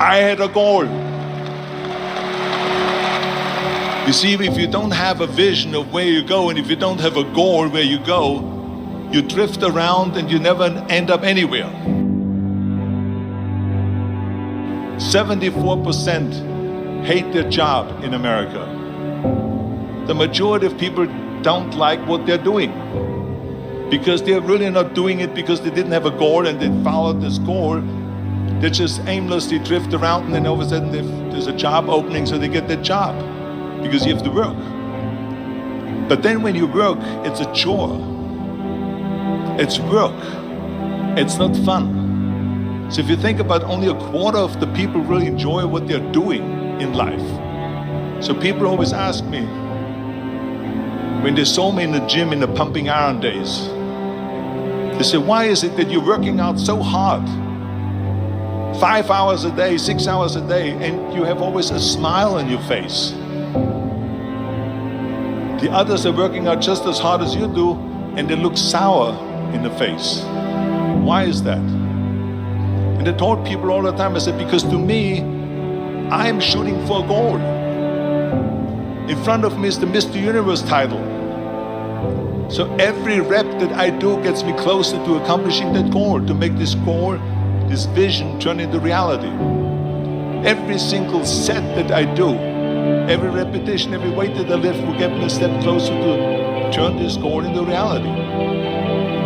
I had a goal. You see, if you don't have a vision of where you go, and if you don't have a goal where you go, you drift around and you never end up anywhere. 74% hate their job in America. The majority of people don't like what they're doing because they're really not doing it because they didn't have a goal and they followed this goal. They just aimlessly drift around, and then all of a sudden there's a job opening, so they get that job because you have to work. But then when you work, it's a chore. It's work. It's not fun. So if you think about, only a quarter of the people really enjoy what they're doing in life. So people always ask me, when they saw me in the gym in the pumping iron days, they say, why is it that you're working out so hard? 5 hours a day, 6 hours a day, and you have always a smile on your face. The others are working out just as hard as you do, and they look sour in the face. Why is that? And I told people all the time, I said, because to me, I'm shooting for a goal. In front of me is the Mr. Universe title. So every rep that I do gets me closer to accomplishing that goal, to make this goal, this vision, turn into reality. Every single set that I do, every repetition, every weight that I lift will get me a step closer to turn this goal into reality.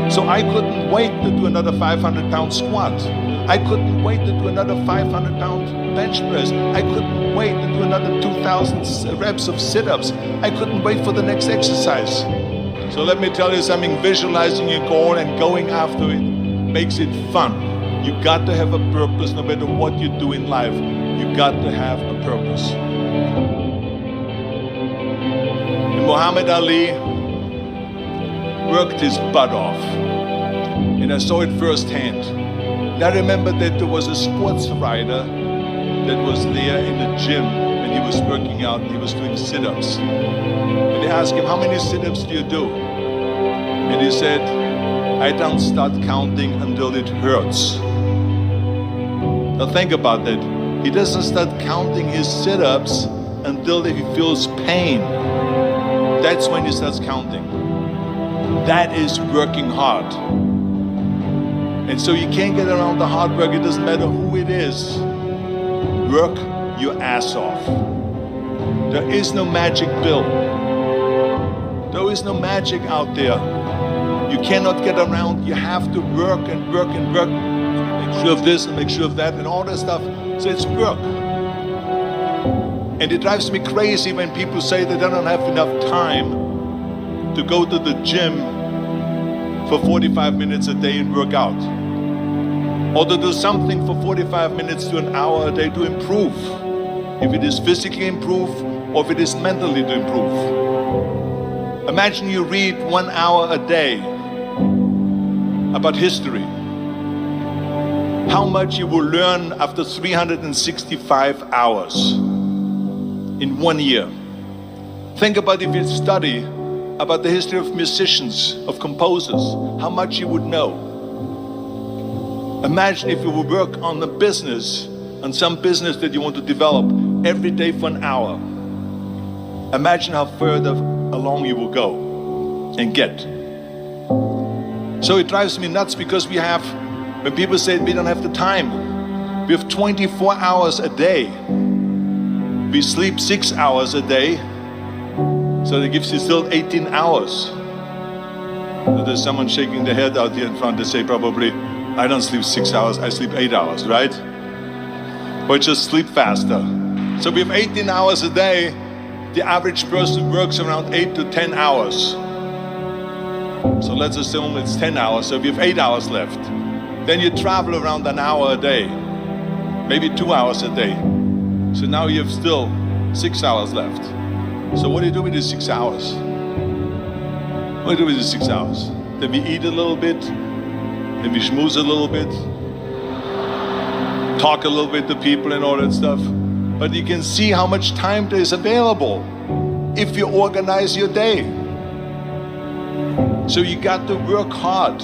So I couldn't wait to do another 500-pound squat. I couldn't wait to do another 500-pound bench press. I couldn't wait to do another 2,000 reps of sit-ups. I couldn't wait for the next exercise. So let me tell you something, visualizing your goal and going after it makes it fun. You got to have a purpose no matter what you do in life. You got to have a purpose. And Muhammad Ali worked his butt off, and I saw it firsthand. And I remember that there was a sports writer that was there in the gym, and he was working out, and he was doing sit-ups. And they asked him, how many sit-ups do you do? And he said, I don't start counting until it hurts. Now think about that. He doesn't start counting his sit-ups until he feels pain. That's when he starts counting. That is working hard. And so you can't get around the hard work. It doesn't matter who it is. Work your ass off. There is no magic pill. There is no magic out there. You cannot get around. You have to work and work and work. Make sure of this and make sure of that and all that stuff. So it's work. And it drives me crazy when people say that they don't have enough time to go to the gym for 45 minutes a day and work out. Or to do something for 45 minutes to an hour a day to improve. If it is physically improve or if it is mentally to improve. Imagine you read 1 hour a day about history. How much you will learn after 365 hours in 1 year. Think about if you study about the history of musicians, of composers, how much you would know. Imagine if you would work on a business, on some business that you want to develop every day for an hour. Imagine how further along you will go and get. So it drives me nuts because we have, when people say we don't have the time, we have 24 hours a day. We sleep 6 hours a day, so that gives you still 18 hours. So there's someone shaking their head out here in front. They say probably, I don't sleep 6 hours, I sleep 8 hours, right? Or just sleep faster. So we have 18 hours a day. The average person works around 8 to 10 hours. So let's assume it's 10 hours, so we have 8 hours left. Then you travel around an hour a day, maybe 2 hours a day. So now you have still 6 hours left. So what do you do with these 6 hours? What do you do with these 6 hours? Then we eat a little bit, then we schmooze a little bit, talk a little bit to people and all that stuff. But you can see how much time there is available if you organize your day. So you got to work hard.